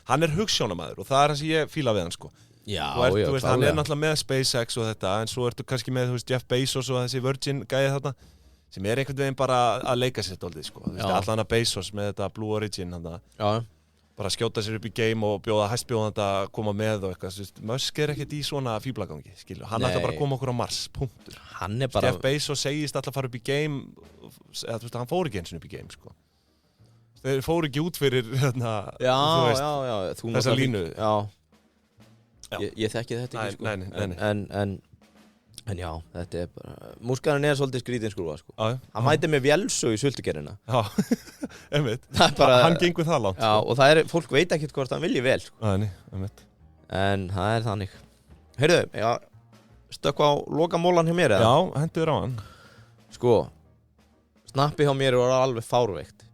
hann er hugsjónamaður og það er það sem ég fíla við hann sko. Já, þú veist, hann er náttúrulega með SpaceX og þetta, en svo ertu kannski með, þú veist, Jeff Bezos og þessi Virgin gæði þarna, sem er einhvern veginn bara að leika sér dálítið sko. Þú veist, allan að Bezos með þetta Blue Origin hann bara skjóta sér upp í game og bjóða hæstbjóðanda að koma með og eitthvað, þú veist, Musk er ekkert í svona fíblagangi, skilju, hann ætla bara að koma okkur á Mars, punktur. Hann er bara... Jeff Bezos segist alltaf að fara upp í game, eða þú veist, hann fór ekki eins og upp í game sko. Þeir fóru ekki út fyrir þessa línu. Já. Ég þekki þetta ekki, sko. Nei. En já, þetta bara... Múskarinn svolítið skrítinn skrúfa, sko. Hann mæti með vélsög í sultugerðina. Já, einmitt. Hann gengur það langt. Já, og fólk veit ekkert hvort hann vilji vel, sko. Nei, einmitt. En það þannig. Heyrðu, já, stökku á lokamólan hjá mér, eða? Já, hendur á hann. Sko, snappi hjá mér var alveg fárveikt.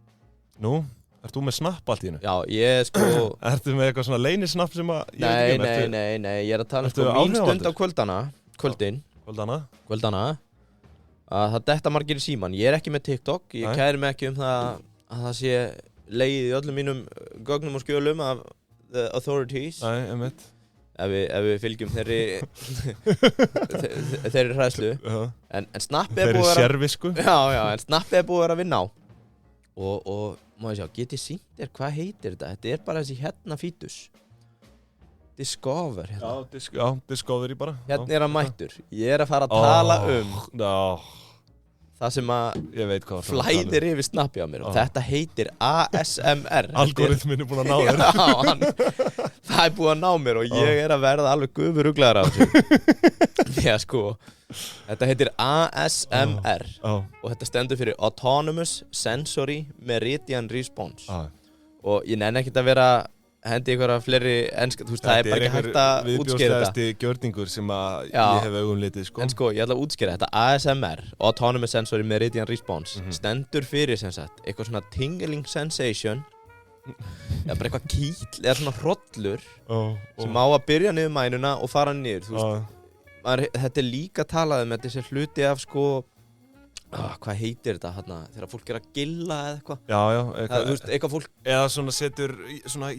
Nú, ert þú með snapp allt í hennu? Já, ég sko... Ertu með eitthvað svona leynisnapp sem að... Nei, ég að tala sko mín stund á kvöldana. Að það detta margir í síman. Ég ekki með TikTok, ég kæri mig ekki það að það sé legið í öllum mínum gögnum og skjölum af the authorities. Nei, einmitt. Ef við fylgjum þeirri hræðslu. En snappið búið að vera... Þeirri sérvisku. Já, en snappið búið að vera að vinna á. Og má ég sjá, get ég sýnt þér hvað heitir þetta? Þetta bara þessi hérna fítus. Discover hérna. Já, Discovery bara. Hérna hann mættur. Ég að fara að tala það sem að ég veit hvað flæðir yfir snappi á mér og þetta heitir ASMR. Algoritminn ná þér. Já, það búið að ná mér og ég að verða alveg gufuruglaður af þessu. Því að sko, þetta heitir ASMR og þetta stendur fyrir Autonomous Sensory Meridian Response. Og ég nenni ekkert að vera hendi einhverja fleiri enska, þú veist, það bara ekki hægt að útskýra þetta. Þetta er viðbjóðslegasti gjörningur sem að ég hef augum litið, sko. En sko, ég ætla að útskýra þetta. ASMR, Autonomous Sensory Meridian Response, stendur fyrir sem sagt, eitthvað svona tingling sensation, eða bara eitthvað kýll, eða svona hrollur, sem á að byrja niður mænuna og fara niður, þú veist. Þetta er líka talað þetta er hluti af, sko, hvað heitir þetta hérna þegar fólk að gilla eða eitthvað? Já, þú veist, eitthvað fólk eða svona setur svona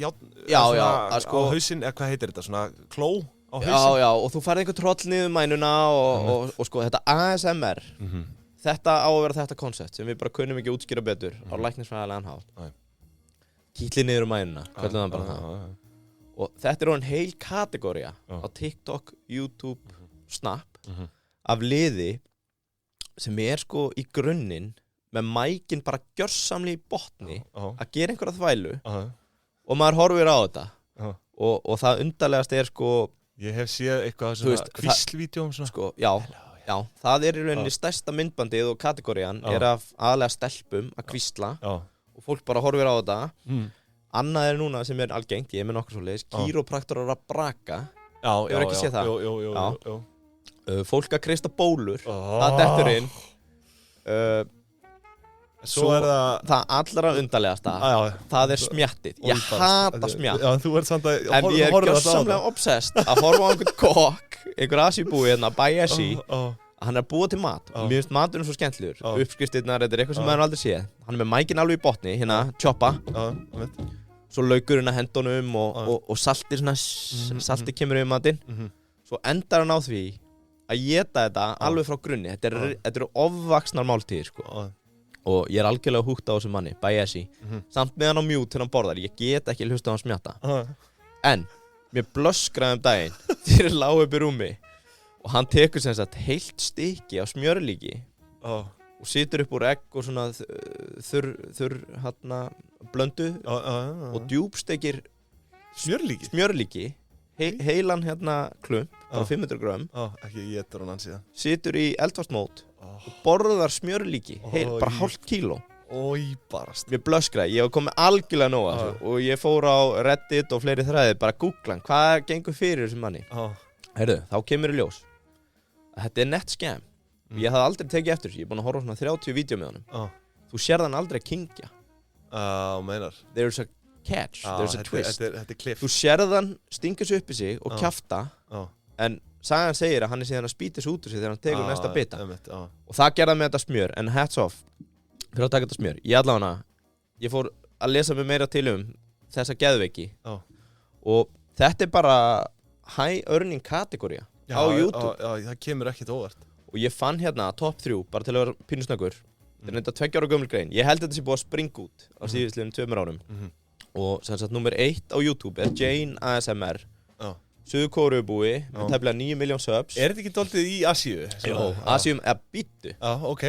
sko, á hausinn, eða hvað heitir þetta? Svona kló á hausinn? Já, og þú færði einhver troll niður mænuna og sko, þetta ASMR þetta á að vera þetta koncept sem við bara kunnum ekki útskýra betur á læknisfræðilegan hátt. Kýtli niður mænuna, kallum það bara það. Og þetta er orðin heil kategóría á TikTok, YouTube, Snap af liði sem sko í grunninn með mækinn bara gjörsamlega í botni að gera einhverja þvælu og maður horfir á þetta og það undarlegast sko ég hef séð eitthvað svona kvíslvídeóm svona sko, já, það í rauninni stærsta myndbandið og kategórían af aðlega stelpum að kvísla og fólk bara horfir á þetta. Annað núna sem algengt, ég með nokkur svoleiðis, kýrópraktorar að braka. Hefur ekki séð það? Jú. Fólk að kreista bólur það dettur inn svo það allra undarlegasta það smjattið, ég hata smjatt en ég gjörsamlega obsessed að horfa á einhvern kokk einhver asíbúi hérna, Bayesi hann búið til mat og mér finnst maturinn svo skemmtlegur uppskriftirnar, þetta eitthvað sem maður aldrei séð hann með mækinn alveg í botni, hérna, choppa svo laukurinn að hendunum og saltið svona saltið kemur yfir matinn svo endar hann á því að éta þetta alveg frá grunni. Þetta eru ofvaxnar máltíðir, sko. Og ég algjörlega húgt á þessu manni, Bayesi. Samt með hann á mute þegar hann borðar. Ég get ekki hlusta á hann smjatta. En, mér blöskraði daginn þegar ég lá upp í rúmi og hann tekur sem sagt heilt stykki af smjörlíki og situr upp úr egg og svona þurr blöndu og djúpstekir smjörlíki heilan hérna klump á 500 grömm ekki étur hann síðan situr í eldfastmót og borðar smjörlíki bara hálft kíló mér blöskraði, ég hef komið algjörlega nóg og ég fór á Reddit og fleiri þræði bara að googla hvað gengur fyrir þessum manni heyrðu, þá kemur í ljós að þetta er net scam ég hafði aldrei tekið eftir þessu, ég er búin að horfa svona 30 vídeó með honum þú sérð hann aldrei kingja meinar there's a catch, there's a twist þetta er kliff þú sérð hann stinga sig upp í sig og kjafta en sagan segir að hann síðan að spýta sig út úr sig þegar hann tegur næsta bita og það gerði með þetta smjör en hats off fyrir að taka þetta smjör ég fór að lesa mig meira til þessa geðveiki og þetta er bara high earning kategóría á YouTube það kemur ekkert óvart og ég fann hérna top 3 bara til að vera pínusnöggur þetta er þetta 2 ára gömul grein ég held þetta sé búið að springa út á síðustliðum 2 árum og sem sagt nummer 1 á YouTube er Jane ASMR Suður-Kóreu búi með tæplega 9 miljón subs. Þetta ekki dálítið í Asíu? Jó, Asíum býttu. Ok.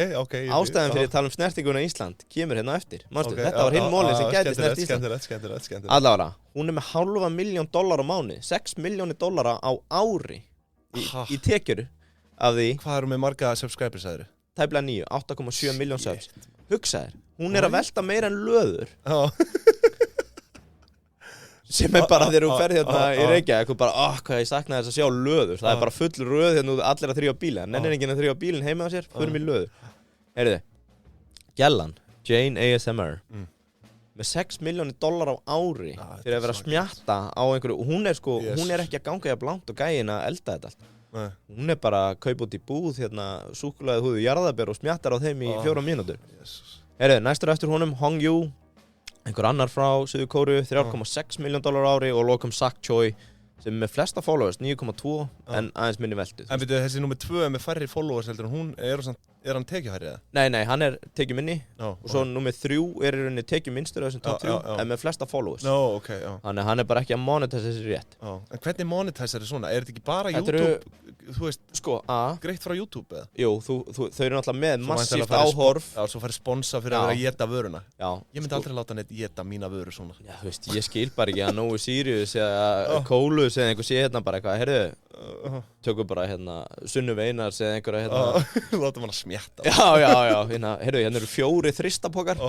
Ástæðan fyrir að tala Snertinguna í Ísland kemur hérna eftir. Manstu, þetta var hinn mólinn sem gæti snert Ísland. Skemmtilegt. Allavega, hún með $500,000 á mánuði, $6 milljónir á ári í tekjur af því. Hvað eru með marga subscribers aðeins? Tæplega 9, 8,7 miljón subs. Hugsaðir, hún að velta meira en löður. Sem bara þegar þú ferð hérna í Reykjavík og bara, hvað ég saknaði þess að sjá löður. Það bara full röð hérna og allir að þrýfa bíla. Nennir enginn að þrýfa bílinn heima á sér, förum í löður. Heyrðu, Gellan, Jane ASMR, með $6 milljónir á ári fyrir að vera að smjatta á einhverju. Og hún er ekki að ganga jafn langt og gæin að elda þetta allt. Hún bara að kaupa út í búð, hérna, súkkulaði húðu jarðarber og smjattar á þeim í 4 mínútur. Heyrðu, næstur eftir honum, Hong Yu, einhver annar frá Suður-Kóreu, $3,6 milljónir á ári og lokum Sak Choi sem með flesta followers, 9,2 en aðeins minni veldu. En veitu, þessi númer 2 með færri followers heldur en hún, er hann tekjuhærri eða? Nei, hann er tekjuminni og svo númer 3 er í rauninni tekjuminnstur af þessum top 3 en með flesta followers. Þannig að hann er bara ekki að monetisa þessi rétt. En hvernig monetisa þetta svona? Er þetta ekki bara YouTube? Þú veist, greitt frá YouTube eða? Jú, þau eru náttúrulega með massíft áhorf. Já, svo færði sponsa fyrir að vera að éta vöruna. Ég myndi aldrei láta neitt éta mína vöru svona. Já, þú veist, ég skil bara ekki að Nói Sirius eða Kólus eða einhver sé hérna bara eitthvað, heyrðu, tökum bara hérna Sunnu Veinars eða einhverja hérna. Látum hann að smjatta. Já, hérna, heyrðu, hérna eru 4 þristapokar.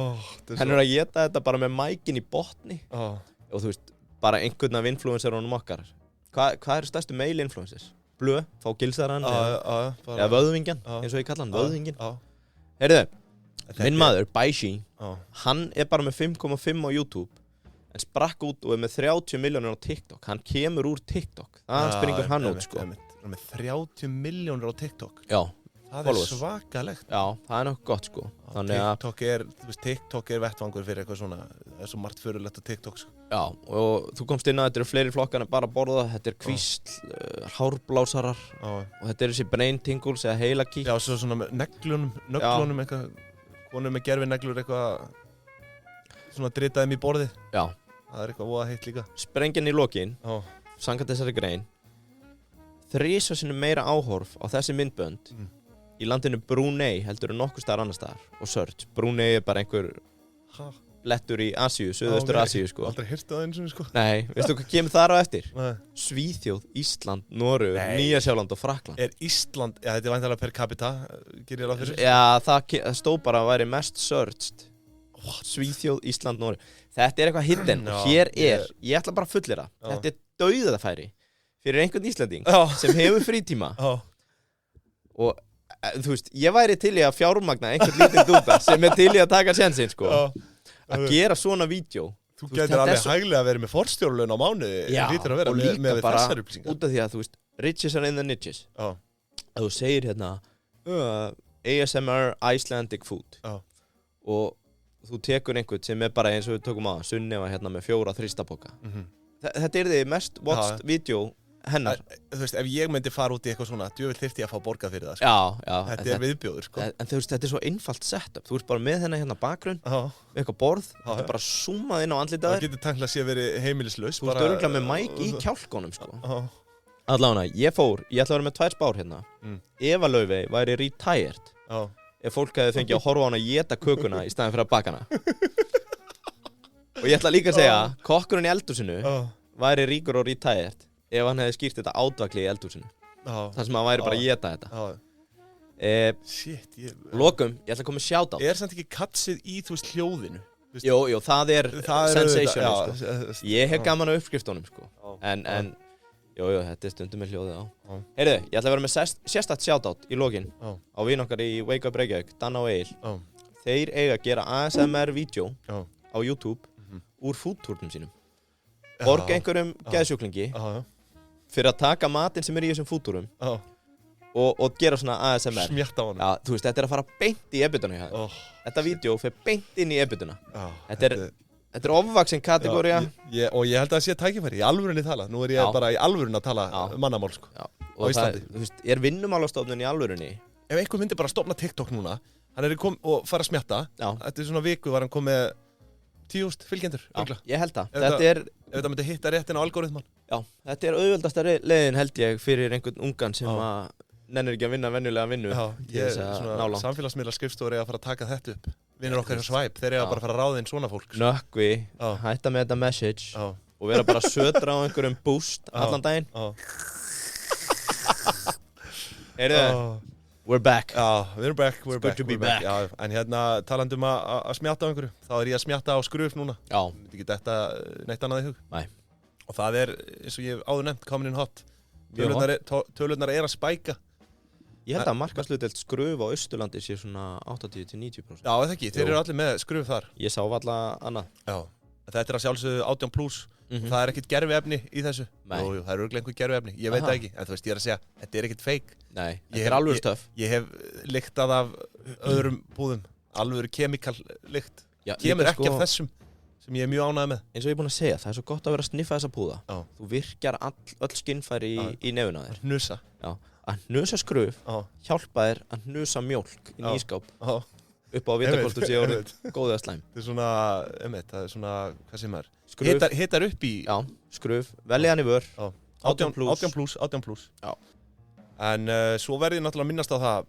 Hann er að éta þetta bara með mækin í botni. Og þú veist, bara einhvern af influencerunum okkar. Hvað eru stærstu mail-influencers? Blöð, fá gilsaran eða vöðvingjan, eins og ég kalla hann, vöðvingin. Heyrðu, minn maður, Baishi, hann er bara með 5,5 á YouTube en sprakk út og er með 30 milljónir á TikTok. Hann kemur úr TikTok, það springur hann út sko. Hann er með 30 milljónir á TikTok? Já. Það er svakalegt. Já, það er nokkuð gott sko. TikTok er vettvangur fyrir eitthvað svona, það er svo margt förulegt á TikTok sko. Já, og þú komst inn að þetta eru fleiri flokkar en bara að borða, þetta er kvísl, hárblásarar og þetta er þessi brain tingles eða heilakík. Já, svo svona með nöglunum eitthvað, konur með gerfineglur eitthvað, svona dritaðum í borðið. Já. Það er eitthvað voða heitt líka. Sprengjan í lokin, samkvæmt þessari grein, 3 sinnum meira áhorf á þessi myndbönd í landinu Brunei heldur en nokkuð staðar annar staðar og search. Brunei er bara einhver blettur í Asíu, Suðaustur Asíu sko. Aldrei heyrt það eins og sko. Nei, veistu hvað kemur þar á eftir? Nei. Svíþjóð, Ísland, Noregur, Nýja-Sjáland og Frakkland. Er Ísland, já þetta er væntanlega per capita, gerir ég ráð fyrir? Já, það stóð bara að væri mest searched. Svíþjóð, Ísland, Noregur. Þetta er eitthvað hidden og hér ég ætla bara að fullera, þetta er dauðafæri fyrir einhvern Íslanding sem hefur frítíma og þú veist, ég væri til í að fjármagna einhvern lítinn dúta sem er til í að taka sénsinn sko að gera svona vídeo. Þú getur alveg hæglega verið með forstjóralaun á mánuði. Já, og líka bara út af því að þú veist, riches are in the niches. Að þú segir hérna ASMR Icelandic food og þú tekur einhvern sem er bara eins og við tökum á Sunneva hérna með 4 þristapoka. Þetta er því mest watched video hennar. Þú veist, ef ég myndi fara út í eitthvað svona, djöfull þyrfti ég að fá borgað fyrir það sko. Já. Þetta er viðbjóður sko. En þú veist, þetta er svo einfalt setup. Þú ert bara með hérna bakgrunn, með eitthvað borð, þetta er bara zoomað inn á andlitað þér. Það getur tæknilega sé verið heimilislaus. Þú ert örugglega með mæk í kjálkunum sko. Allavega, ég ætla að vera með 2 spár hérna. Eva Laufey væri retired. Ef fólk hefði fengið að horfa á hana að éta kökuna í staðinn fyrir að baka hana. Og ég ætla líka að segja, kokkurinn í eldhúsinu væri ríkur og retired ef hann hefði skýrt þetta átvakli í eldhúsinu. Þar sem hann væri bara að éta þetta. Lokum, ég ætla að koma með shoutout. Er samt ekki katsið í, þú veist, hljóðinu? Jú, það er sensational sko. Ég hef gaman á uppskriftunum sko. En jú, þetta er stundum með hljóðið á. Heyrðu, ég ætla að vera með sérstakt shoutout í lokin á vin okkar í Wake Up Reykjavík, Danna og Egil. Þeir eiga að gera ASMR-vídeó á YouTube úr foodtúrnum sínum. Borga einhverjum geðsjúklingi fyrir að taka matinn sem er í þessum foodtúrum og gera svona ASMR. Smjatta á honum. Já, þú veist, þetta er að fara beint í ebituna hjá þér. Þetta vídeo fer beint inn í ebituna. Þetta er ofvaxin kategóría. Og ég held að það sé tækifæri, í alvörunni tala. Nú er ég bara í alvörunni að tala mannamál sko. Á Íslandi. Þú veist, er vinnumálastofnun í alvörunni? Ef einhver myndi bara stofna TikTok núna, hann er og fara að smjatta. Eftir svona viku var hann komið 10.000 fylgjendur, örugglega. Ég held það. Ef þetta myndi hitta réttin á algoritman. Já, þetta auðveldasta leiðin held ég fyrir einhvern ungan sem að nennir ekki að vinna venjulega vinnu. Já, svona samfélagsmiðla skrifstofur eiga að fara að taka þetta upp. Vinnur okkar hjá Swipe, þeir eiga bara að fara að ráða inn svona fólk. Nökkvi, hætta með þetta message og vera bara að södra á einhverjum boost allan daginn. Heyrðu, we're back. Já, we're back. Good to be back. Já, en hérna talandi að smjatta á einhverju, þá ég að smjatta á skruf núna. Já. Myndi ekki þetta neitt annað í hug. Nei. Og það eins og ég hef áður nefnt, coming in hot. Tölurnar að spæka. Ég held að markaðshlutdeild skruf á Austurlandi sé svona 80-90%. Já, það ekki, þeir eru allir með skruf þar. Ég sá alla annað. Já, þetta að sjálfsögðu 18+. Það ekkert gerfiefni í þessu. Jú, það örugglega einhver gerfiefni, ég veit það ekki. En þú veist, ég að segja, þetta ekkert fake. Nei, þetta alvöru stöf. Ég hef lyktað af öðrum búðum, alvöru kemikal lykt. Kemur ekki af þessum, sem ég mjög ánægður með. Eins og ég búinn að segja, það svo gott að vera að sniffa þessa púða. Þú virkjar öll skinnfæri í nefuna þér. Hnusa. Já, að hnusa skruf hjálpa þér að hnusa mjólk í ískáp upp á að vita hvort þú sé orðið góðið að slæm. Það svona, það svona, hvað sem hitar upp í... Já, skruf, velja hann í vör, 18+. Já. En svo verði ég náttúrulega að minnast á það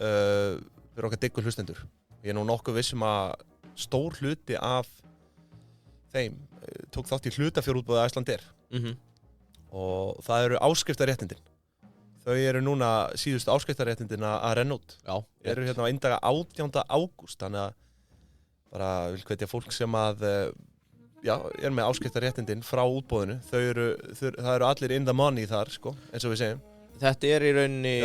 fyrir okkar diggur hlustendur. Ég nú nokkuð vissum að stór hluti af þeim tók þátt í hlutafjárútboði Icelandair. Og það eru áskriftarréttindin. Þau eru núna síðustu áskriftarréttindin að renna út. Já. Eru hérna á eindaga 18. ágúst, þannig að bara vil hvetja fólk sem að er með áskriftarréttindin frá útboðinu. Það eru allir in the money þar, sko, eins og við segjum. Þetta í rauninni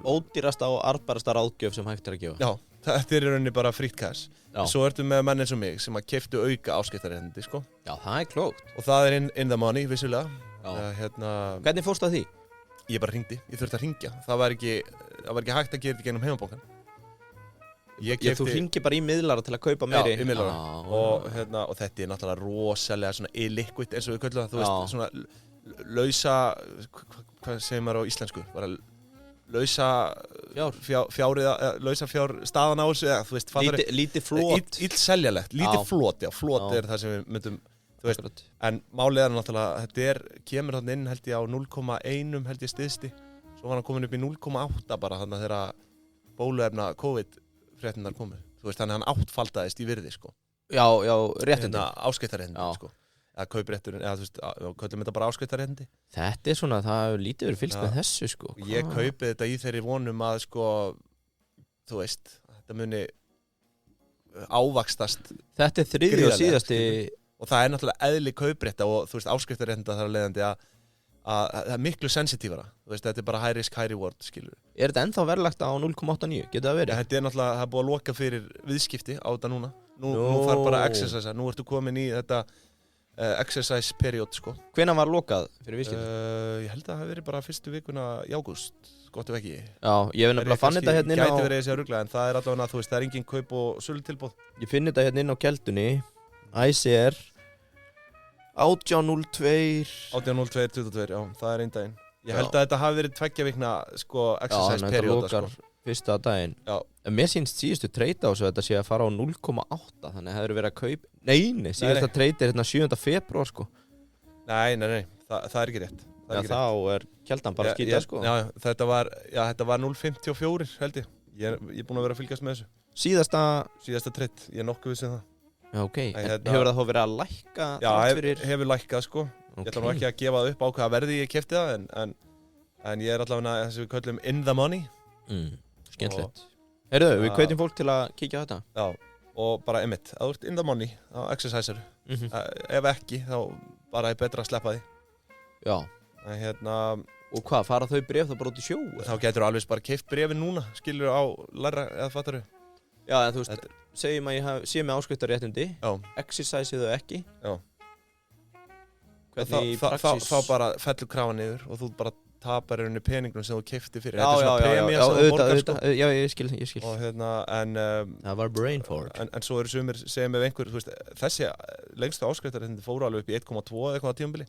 ódýrasta og arðbærasta ráðgjöf sem hægt að gefa. Já, þetta í rauninni bara frýtt cash. Svo ertu með menn eins og mig sem að keyptu auka áskriftarréttindi, sko. Já, það klókt. Og það in the money, vissulega. Hvernig fórstu að því? Ég bara hringdi, ég þurfti að hringja. Það var ekki hægt að gera þetta gegnum heimabankann. Þú hringir bara í miðlara til að kaupa meiri? Já, í miðlara. Og þetta er náttúrulega rosalega svona illiquid eins og við köllum það. Þú veist, svona lausa, hvað segir maður á íslensku? Bara lausa fjárstaðan á þessu, eða þú veist, fattar þið? Lítið flot. Illseljalegt, lítið flot, já, flot er það sem við myndum. En málið er náttúrulega, þetta kemur þarna inn held ég á 0,1 held ég stiðsti. Svo var hann komin upp í 0,8 bara þarna þegar bóluefna COVID-fréttinnar komu. Þú veist, þannig að hann áttfaldaðist í virði, sko. Já, réttindi. Áskiptarréttindi, sko. Eða kauprétturinn, eða þú veist, köllum þetta bara áskiptarréttindi. Þetta er svona, það hefur lítið verið fylgst með þessu, sko. Ég kaupi þetta í þeirri vonum að, sko, þú veist, þetta muni ávaxtast. Þetta er þriðji og síðasti... Og það er náttúrulega eðli kauprétta og þú veist áskriftarréttinda þar að leiðandi að það er miklu sensitífara. Þú veist, þetta er bara high risk, high reward, skilur. Er þetta ennþá verðlagt á 0,89? Getur það verið? Ja, þetta er náttúrulega, það er búið að loka fyrir viðskipti á þetta núna. Nú þarf bara að exercisa. Nú ertu komin í þetta exercise period, sko. Hvenær var lokað fyrir viðskipti? Ég held að það hafi verið bara fyrstu vikuna í ágúst. Gott ef ekki. Já, ég hef nefnilega fann þetta hérna inn á... Gæti verið þessi að rugla, en það er allavega, þú veist, það er engin kaup og sölutilboð. Ég finn þetta hérna inn á keldunni. ICR 18.02.22, já, það er einn daginn. Ég held að þetta hafi verið 2 vikna, sko, exercise perióda, sko. Fyrsta daginn. Já. En mér sýnst síðustu treyta á svo þetta sé að fara á 0,8, þannig að það hefur verið að kaupa... Nei, síðasta treyta er hérna 7. febrúar, sko. Nei, það er ekki rétt. Þá er keldan bara að skýta, sko. Já, þetta var 0,54, held ég. Ég er búinn að vera að fylgjast með þessu. Síðasta treyt, ég er nokkuð vissið það. Já, ok. Hefur það þá verið að lækka? Já, hefur lækkað, sko. Ég ætla nú ekki að gefa það upp á hvaða verði ég keypti það, en ég er allavega þess að við köllum in the money. Skemmtilegt. Heyrðu, við hvetjum fólk til að kíkja á þetta. Já, og bara einmitt, að þú ert in the money, þá exerciser. Ef ekki, þá bara er betra að sleppa því. Já. Og hvað, fara þau bréf þá bara út í sjó? Þá getur þú alveg bara keypt bréfin núna, skilur á læra, eða fattar þú? Já, en þú veist, segjum að ég sé með áskriftarréttindi, exercise þau ekki. Já. Hvernig í praxís... Þá bara fellur krafan niður og þú bara tapar rauninni peningnum sem þú keypti fyrir. Já, ég skil. Og það var brain fart. En svo eru sumir, segjum ef einhver, þú veist, þessi lengstu áskriftarréttindi fóru alveg upp í 1,2 eitthvað á tímabili.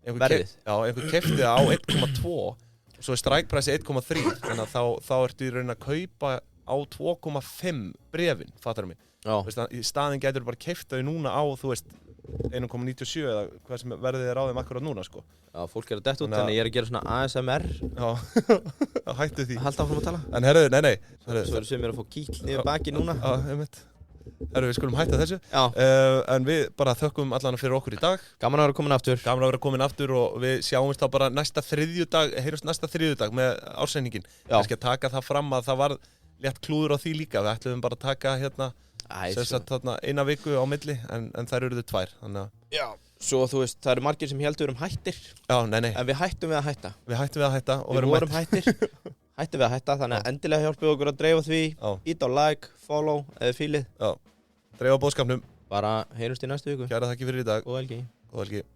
Verðið? Já, einhver keypti það á 1,2 og svo er strike-price 1,3, þannig að þá ertu í rauninni að kaupa á 2,5 bréfin, fattar mig. Í staðinn gætur bara keypt þau núna á, þú veist, 1,97 eða hvað sem verðið á þeim akkurat núna, sko. Já, fólk að detta út, þannig ég að gera svona ASMR. Já, hættu því. Halda áfram að tala. En herðu, nei. Svo sem að fá kýll niður baki núna. Já, einmitt. Herru, við skulum hætta þessu. En við bara þökkum allan fyrir okkur í dag. Gaman að vera komin aftur. Og við sjáumst þá bara heyrjumst næsta þriðjudag með ársendingin. Ég skal taka það fram að það var létt klúður á því líka. Við ætlum bara að taka hérna eina viku á milli, en þær eruðu 2. Þannig að... Já, svo þú veist, það eru margir sem heldur hættir. Já, nei. En við hættum við að hætta. Og við vorum hættir. Hættum við að hætta, þannig að endilega hjálpið okkur að dreifa því. Ít á like, follow eða fílið. Já, dreifa boðskapnum. Bara heyrumst í næstu viku. Kæra þakki fyrir í dag. Góða helgi.